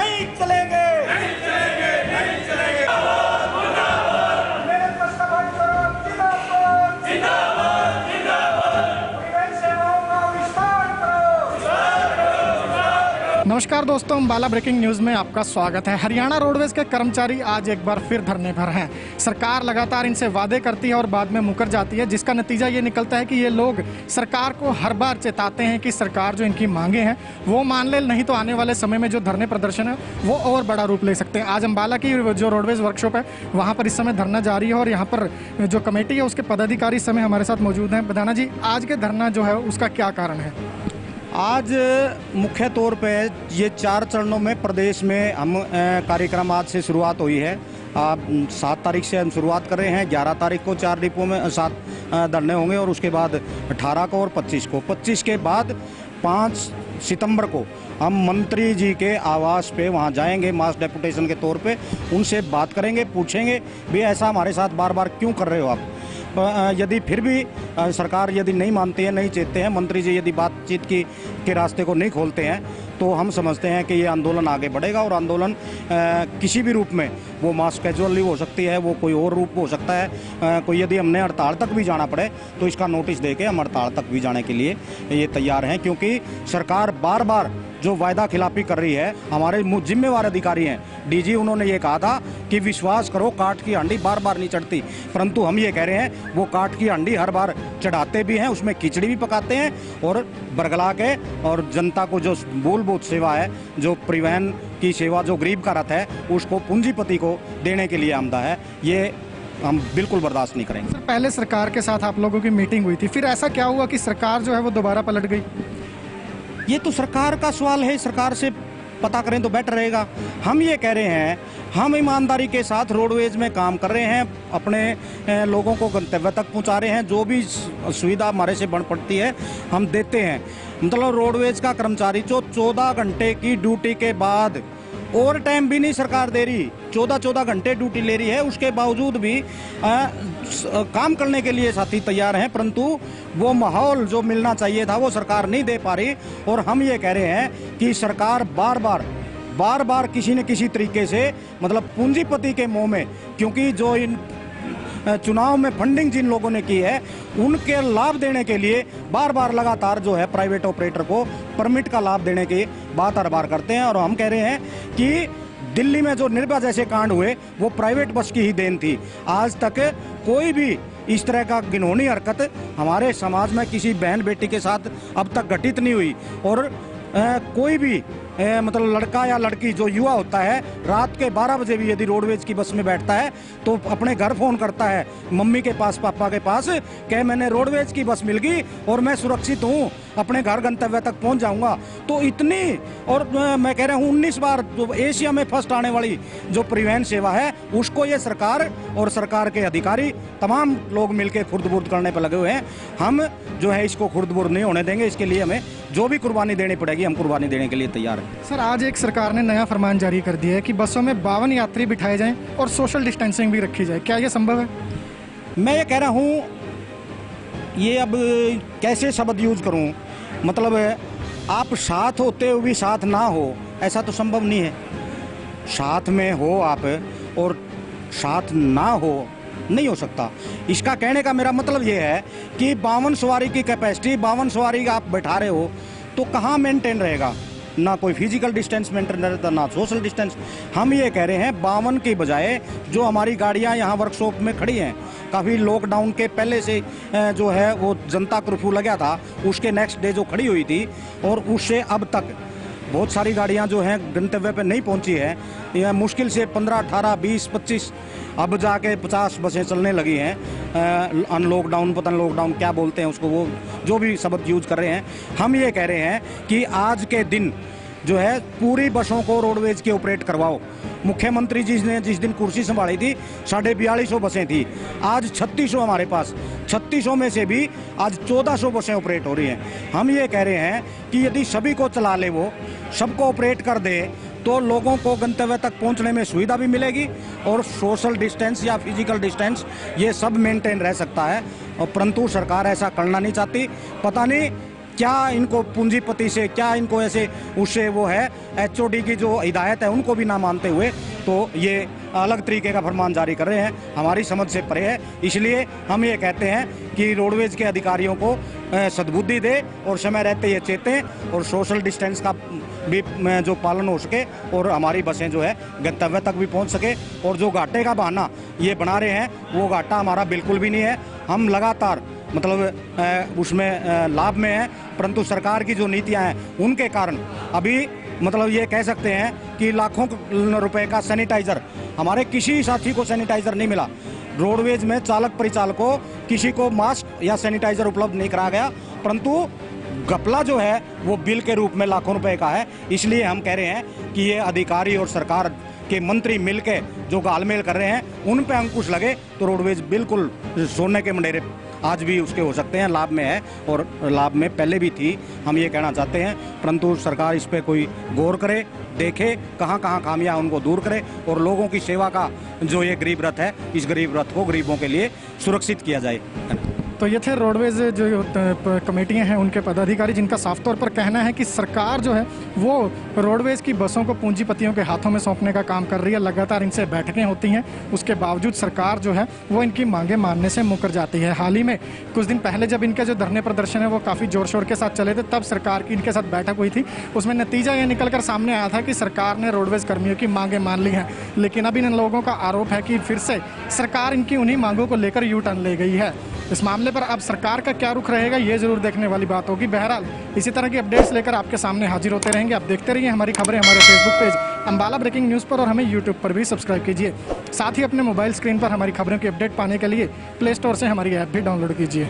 नहीं चलेंगे, नहीं चलेंगे, नहीं चलेंगे। मेरे प्रस्ताव जिंदाबाद, जिंदाबाद, जिंदाबाद। परिवहन सेवाओं का विस्तार करो। नमस्कार दोस्तों, अंबाला ब्रेकिंग न्यूज़ में आपका स्वागत है। हरियाणा रोडवेज के कर्मचारी आज एक बार फिर धरने पर हैं। सरकार लगातार इनसे वादे करती है और बाद में मुकर जाती है, जिसका नतीजा ये निकलता है कि ये लोग सरकार को हर बार चेताते हैं कि सरकार जो इनकी मांगे हैं वो मान ले, नहीं तो आने वाले समय में जो धरने प्रदर्शन है वो और बड़ा रूप ले सकते हैं। आज अंबाला की जो रोडवेज वर्कशॉप है वहाँ पर इस समय धरना जारी है और यहाँ पर जो कमेटी है उसके पदाधिकारी इस समय हमारे साथ मौजूद हैं। बदाना जी, आज के धरना जो है उसका क्या कारण है? आज मुख्य तौर पे ये 4 चरणों में प्रदेश में हम कार्यक्रम आज से शुरुआत हुई है। 7 तारीख से हम शुरुआत कर रहे हैं। 11 तारीख को 4 डिपो में 7 धरने होंगे और उसके बाद 18 को और 25 को। 25 के बाद 5 सितंबर को हम मंत्री जी के आवास पे वहाँ जाएंगे मास डेपुटेशन के तौर पे। उनसे बात करेंगे, पूछेंगे भी ऐसा हमारे साथ बार बार क्यों कर रहे हो आप। यदि फिर भी सरकार यदि नहीं मानती है, नहीं चेतते हैं, मंत्री जी यदि बातचीत के रास्ते को नहीं खोलते हैं, तो हम समझते हैं कि ये आंदोलन आगे बढ़ेगा। और आंदोलन किसी भी रूप में, वो मास कैजुअली हो सकती है, वो कोई और रूप हो सकता है। कोई यदि हमने हड़ताल तक भी जाना पड़े तो इसका नोटिस देके हम हड़ताल तक भी जाने के लिए ये तैयार हैं, क्योंकि सरकार बार बार जो वायदा खिलाफी कर रही है। हमारे जिम्मेवार अधिकारी हैं डीजी, उन्होंने ये कहा था कि विश्वास करो, काठ की हांडी बार बार नहीं चढ़ती, परंतु हम ये कह रहे हैं वो काठ की हांडी हर बार चढ़ाते भी हैं, उसमें खिचड़ी भी पकाते हैं और बरगला के, और जनता को जो मूलभूत सेवा है, जो परिवहन की सेवा, जो गरीब का रथ है, उसको पूंजीपति को देने के लिए आमदा है। ये हम बिल्कुल बर्दाश्त नहीं करेंगे। सर, पहले सरकार के साथ आप लोगों की मीटिंग हुई थी, फिर ऐसा क्या हुआ कि सरकार जो है वो दोबारा पलट गई? ये तो सरकार का सवाल है, सरकार से पता करें तो बेटर रहेगा। हम ये कह रहे हैं, हम ईमानदारी के साथ रोडवेज में काम कर रहे हैं, अपने लोगों को गंतव्य तक पहुंचा रहे हैं। जो भी सुविधा हमारे से बन पड़ती है हम देते हैं। मतलब रोडवेज का कर्मचारी जो 14 घंटे की ड्यूटी के बाद ओवर टाइम भी नहीं सरकार दे रही, 14 घंटे ड्यूटी ले रही है, उसके बावजूद भी काम करने के लिए साथी तैयार हैं, परंतु वो माहौल जो मिलना चाहिए था वो सरकार नहीं दे पा रही। और हम ये कह रहे हैं कि सरकार बार बार किसी न किसी तरीके से, मतलब पूंजीपति के मुंह में, क्योंकि जो इन चुनाव में फंडिंग जिन लोगों ने की है उनके लाभ देने के लिए बार बार लगातार जो है प्राइवेट ऑपरेटर को परमिट का लाभ देने की बात हर बार करते हैं। और हम कह रहे हैं कि दिल्ली में जो निर्भया जैसे कांड हुए वो प्राइवेट बस की ही देन थी। आज तक कोई भी इस तरह का घिनौनी हरकत हमारे समाज में किसी बहन बेटी के साथ अब तक घटित नहीं हुई। और कोई भी मतलब लड़का या लड़की जो युवा होता है, रात के 12 बजे भी यदि रोडवेज की बस में बैठता है तो अपने घर फ़ोन करता है मम्मी के पास, पापा के पास, कि मैंने रोडवेज की बस मिल गई और मैं सुरक्षित हूँ, अपने घर गंतव्य तक पहुँच जाऊँगा। तो इतनी, और मैं कह रहा हूँ 19 बार जो एशिया में फर्स्ट आने वाली जो परिवहन सेवा है उसको ये सरकार और सरकार के अधिकारी तमाम लोग मिलकर खुर्द-बुर्द करने पर लगे हुए हैं। हम जो है इसको खुर्द-बुर्द नहीं होने देंगे। इसके लिए हमें जो भी कुर्बानी देनी पड़ेगी हम कुर्बानी देने के लिए तैयार हैं। सर, आज एक सरकार ने नया फरमान जारी कर दिया है कि बसों में 52 यात्री बिठाए जाएं और सोशल डिस्टेंसिंग भी रखी जाए। क्या ये संभव है? मैं ये कह रहा हूँ, ये अब कैसे शब्द यूज करूँ, मतलब आप साथ होते हुए भी साथ ना हो, ऐसा तो संभव नहीं है। साथ में हो आप और साथ ना हो, नहीं हो सकता। इसका कहने का मेरा मतलब ये है कि 52 सवारी की कैपेसिटी, 52 सवारी आप बैठा रहे हो तो कहाँ मेंटेन रहेगा? ना कोई फिजिकल डिस्टेंस मेंटेन रहता, ना सोशल डिस्टेंस। हम ये कह रहे हैं 52 की बजाय जो हमारी गाड़ियाँ यहाँ वर्कशॉप में खड़ी हैं, काफ़ी लॉकडाउन के पहले से जो है वो जनता कर्फ्यू लगा था, उसके नेक्स्ट डे जो खड़ी हुई थी, और उससे अब तक बहुत सारी गाड़ियाँ जो हैं गंतव्य पे नहीं पहुँची है। यह मुश्किल से 15, 18, 20, 25, अब जाके 50 बसें चलने लगी हैं। अनलॉकडाउन, पता नहीं लॉकडाउन क्या बोलते हैं उसको, वो जो भी शब्द यूज कर रहे हैं। हम ये कह रहे हैं कि आज के दिन जो है पूरी बसों को रोडवेज के ऑपरेट करवाओ। मुख्यमंत्री जी ने जिस दिन कुर्सी संभाली थी 4250 बसें थी, आज 3600 हमारे पास। 3600 में से भी आज 1400 बसें ऑपरेट हो रही हैं। हम ये कह रहे हैं कि यदि सभी को चला ले, वो सबको ऑपरेट कर दे, तो लोगों को गंतव्य तक पहुंचने में सुविधा भी मिलेगी और सोशल डिस्टेंस या फिजिकल डिस्टेंस ये सब मेंटेन रह सकता है। और परंतु सरकार ऐसा करना नहीं चाहती। पता नहीं क्या इनको पूंजीपति से, क्या इनको ऐसे उससे वो है HOD की जो हिदायत है उनको भी ना मानते हुए तो ये अलग तरीके का फरमान जारी कर रहे हैं, हमारी समझ से परे है। इसलिए हम ये कहते हैं कि रोडवेज के अधिकारियों को सद्बुद्धि दे और समय रहते ये चेतें और सोशल डिस्टेंस का भी जो पालन हो सके और हमारी बसें जो है गंतव्य तक भी पहुंच सके। और जो घाटे का बहाना ये बना रहे हैं वो घाटा हमारा बिल्कुल भी नहीं है। हम लगातार मतलब उसमें लाभ में हैं, परंतु सरकार की जो नीतियां हैं उनके कारण अभी मतलब ये कह सकते हैं कि लाखों रुपए का सैनिटाइज़र, हमारे किसी साथी को सैनिटाइज़र नहीं मिला। रोडवेज में चालक परिचालकों किसी को मास्क या सैनिटाइज़र उपलब्ध नहीं कराया गया, परंतु घपला जो है वो बिल के रूप में लाखों रुपए का है। इसलिए हम कह रहे हैं कि ये अधिकारी और सरकार के मंत्री मिलके जो गालमेल कर रहे हैं उन पे अंकुश लगे तो रोडवेज बिल्कुल सोने के मंडेरे आज भी उसके हो सकते हैं, लाभ में है और लाभ में पहले भी थी, हम ये कहना चाहते हैं। परंतु सरकार इस पे कोई गौर करे, देखे कहाँ कहाँ खामियां उनको दूर करे और लोगों की सेवा का जो ये गरीब रथ है, इस गरीब रथ को गरीबों के लिए सुरक्षित किया जाए। तो ये थे रोडवेज जो कमेटियां हैं उनके पदाधिकारी, जिनका साफ तौर पर कहना है कि सरकार जो है वो रोडवेज की बसों को पूंजीपतियों के हाथों में सौंपने का काम कर रही है। लगातार इनसे बैठकें होती हैं, उसके बावजूद सरकार जो है वो इनकी मांगे मानने से मुकर जाती है। हाल ही में कुछ दिन पहले जब इनके जो धरने प्रदर्शन है वो काफ़ी जोर शोर के साथ चले थे, तब सरकार की इनके साथ बैठक हुई थी। उसमें नतीजा ये निकल कर सामने आया था कि सरकार ने रोडवेज कर्मियों की मांगे मान ली हैं, लेकिन अब इन लोगों का आरोप है कि फिर से सरकार इनकी उन्हीं मांगों को लेकर यू टर्न ले गई है। इस मामले पर अब सरकार का क्या रुख रहेगा ये जरूर देखने वाली बात होगी। बहरहाल इसी तरह की अपडेट्स लेकर आपके सामने हाजिर होते रहेंगे। आप देखते रहिए हमारी खबरें हमारे Facebook page Ambala breaking news पर और हमें यूट्यूब पर भी सब्सक्राइब कीजिए। साथ ही अपने मोबाइल स्क्रीन पर हमारी खबरों की अपडेट पाने के लिए प्ले स्टोर से हमारी ऐप भी डाउनलोड कीजिए।